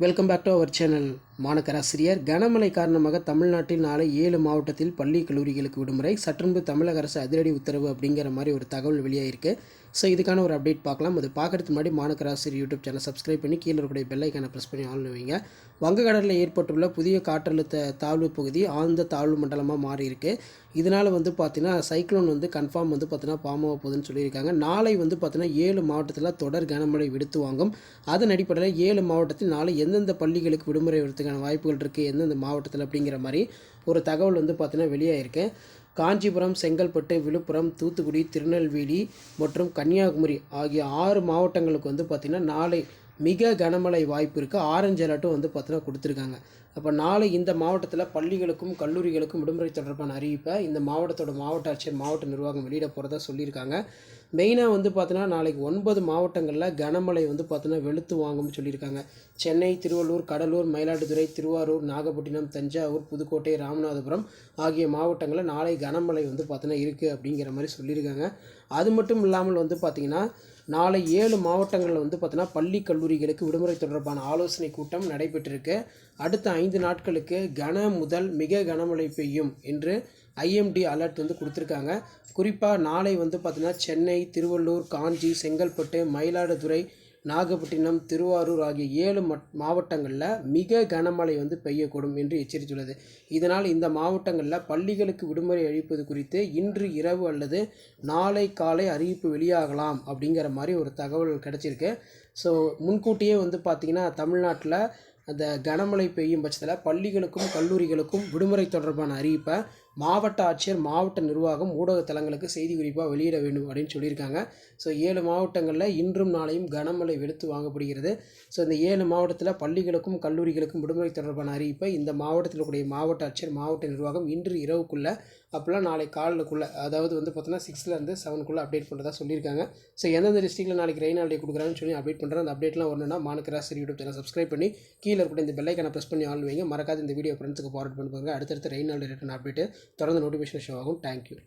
Welcome back to our channel. மாநகராசிரியர் கனமழை காரணமாக தமிழ்நாட்டில் நாளை 7 மாவட்டத்தில் பள்ளி கல்லூரிகளுக்கு விடுமுறை. சற்றுமுன்பு தமிழக அரசு அதிரடி உத்தரவு அப்படிங்கிற மாதிரி ஒரு தகவல் வெளியாகிருக்கு. ஸோ இதுக்கான ஒரு அப்டேட் பார்க்கலாம். அது பார்க்குறதுக்கு முன்னாடி மாநகராசிரியர் யூடியூப் சேனல் சப்ஸ்கிரைப் பண்ணி கீழே இருக்கக்கூடிய பெல் ஐக்கானை ப்ரெஸ் பண்ணி ஆன் வைங்க. வங்கக்கடலில் ஏற்பட்டுள்ள புதிய காற்றழுத்த தாழ்வு பகுதி ஆழ்ந்த தாழ்வு மண்டலமாக மாறி இருக்கு. இதனால் பார்த்தீங்கன்னா சைக்ளோன் கன்ஃபார்ம் பார்த்தீங்கன்னா பாமாக போகுதுன்னு சொல்லியிருக்காங்க. நாளை பார்த்தீங்கன்னா 7 மாவட்டத்தில் தொடர் கனமழை விடுத்து வாங்கும். அதன் அடிப்படையில் 7 மாவட்டத்தில் நாளை எந்தெந்த பள்ளிகளுக்கு விடுமுறை வரதுக்கான வாய்ப்புகள் இருக்குது, எந்தெந்த மாவட்டத்தில் அப்படிங்கிற மாதிரி ஒரு தகவல் பார்த்தீங்கன்னா வெளியாகிருக்கு. காஞ்சிபுரம், செங்கல்பட்டு, விழுப்புரம், தூத்துக்குடி, திருநெல்வேலி மற்றும் கன்னியாகுமரி ஆகிய 6 மாவட்டங்களுக்கு பார்த்திங்கன்னா நாளை மிக கனமழை வாய்ப்பு இருக்குது. ஆரஞ்சு அலர்ட்டும் பார்த்தீங்கன்னா கொடுத்துருக்காங்க. அப்போ நாளை இந்த மாவட்டத்தில் பள்ளிகளுக்கும் கல்லூரிகளுக்கும் விடுமுறை தொடர்பான அறிவிப்பை இந்த மாவட்டத்தோட மாவட்ட ஆட்சியர், மாவட்ட நிர்வாகம் வெளியிட போகிறதா சொல்லியிருக்காங்க. மெயினாக பார்த்தீங்கன்னா நாளைக்கு 9 மாவட்டங்களில் கனமழை பார்த்தீங்கன்னா வெளுத்து வாங்கும்னு சொல்லியிருக்காங்க. சென்னை, திருவள்ளூர், கடலூர், மயிலாடுதுறை, திருவாரூர், நாகப்பட்டினம், தஞ்சாவூர், புதுக்கோட்டை, ராமநாதபுரம் ஆகிய மாவட்டங்களில் நாளை கனமழை பார்த்தீங்கன்னா இருக்குது அப்படிங்கிற மாதிரி சொல்லியிருக்காங்க. அது மட்டும் இல்லாமல் பார்த்திங்கன்னா நாளை 7 மாவட்டங்களில் பார்த்தீங்கன்னா பள்ளி கல்லூரிகளுக்கு விடுமுறை தொடர்பான ஆலோசனை கூட்டம் நடைபெற்றிருக்கு. அடுத்த 5 நாட்களுக்கு கன முதல் மிக கனமழை பெய்யும் என்று ஐஎம்டி அலர்ட் கொடுத்துருக்காங்க. குறிப்பாக நாளை பார்த்தீங்கன்னா சென்னை, திருவள்ளூர், காஞ்சி, செங்கல்பட்டு, மயிலாடுதுறை, நாகப்பட்டினம், திருவாரூர் ஆகிய 7 மாவட்டங்களில் மிக கனமழை பெய்யக்கூடும் என்று எச்சரித்துள்ளது. இதனால் இந்த மாவட்டங்களில் பள்ளிகளுக்கு விடுமுறை அளிப்பது குறித்து இன்று இரவு அல்லது நாளை காலை அறிவிப்பு வெளியாகலாம் அப்படிங்கிற மாதிரி ஒரு தகவல் கிடச்சிருக்கு. ஸோ முன்கூட்டியே பார்த்திங்கன்னா தமிழ்நாட்டில் அந்த கனமழை பெய்யும் பட்சத்தில் பள்ளிகளுக்கும் கல்லூரிகளுக்கும் விடுமுறை தொடர்பான அறிவிப்பை மாவட்ட ஆட்சியர், மாவட்ட நிர்வாகம் ஊடக தளங்களுக்கு செய்தி குறிப்பாக வெளியிட வேண்டும் அப்படின்னு சொல்லியிருக்காங்க. ஸோ 7 மாவட்டங்களில் இன்றும் நாளையும் கனமழை வெளுத்து வாங்கப்படுகிறது. ஸோ இந்த 7 மாவட்டத்தில் பள்ளிகளுக்கும் கல்லூரிகளுக்கும் விடுமுறை தொடர்பான அறிவிப்பை இந்த மாவட்டத்தில் கூடிய மாவட்ட ஆட்சியர், மாவட்ட நிர்வாகம் இன்று இரவுக்குள்ளே அப்போலாம் நாளை காலைக்குள்ளே, அதாவது பார்த்தீங்கன்னா 6லேருந்து 7க்குள்ளே அப்டேட் பண்ணுறதா சொல்லியிருக்காங்க. ஸோ எந்தெந்த டிஸ்ட்ரிக்ட்டில் நாளைக்கு ரெயின் ஹாலிடே கொடுக்குறாங்கன்னு சொல்லி அப்டேட் பண்ணுறேன். அந்த அப்டேட்லாம் வரணும்னா மாநகராசிரியர் யூடியூப் சேனல் சப்ஸ்கிரைப் பண்ணி கீழே இருக்கக்கூடிய இந்த பெல் ஐக்கானை ப்ரெஸ் பண்ணி ஆன் வைங்க. மறக்காத இந்த வீடியோ ஃப்ரெண்ட்ஸுக்கு ஃபார்வர்ட் பண்ணுவாங்க. அடுத்தடுத்து ரெயின் ஹாலிடே ரிட்டர்ன் அப்டேட் தொடர்ந்து நோட்டிஃபிகேஷன் ஷோ ஆகும். தேங்க்யூ.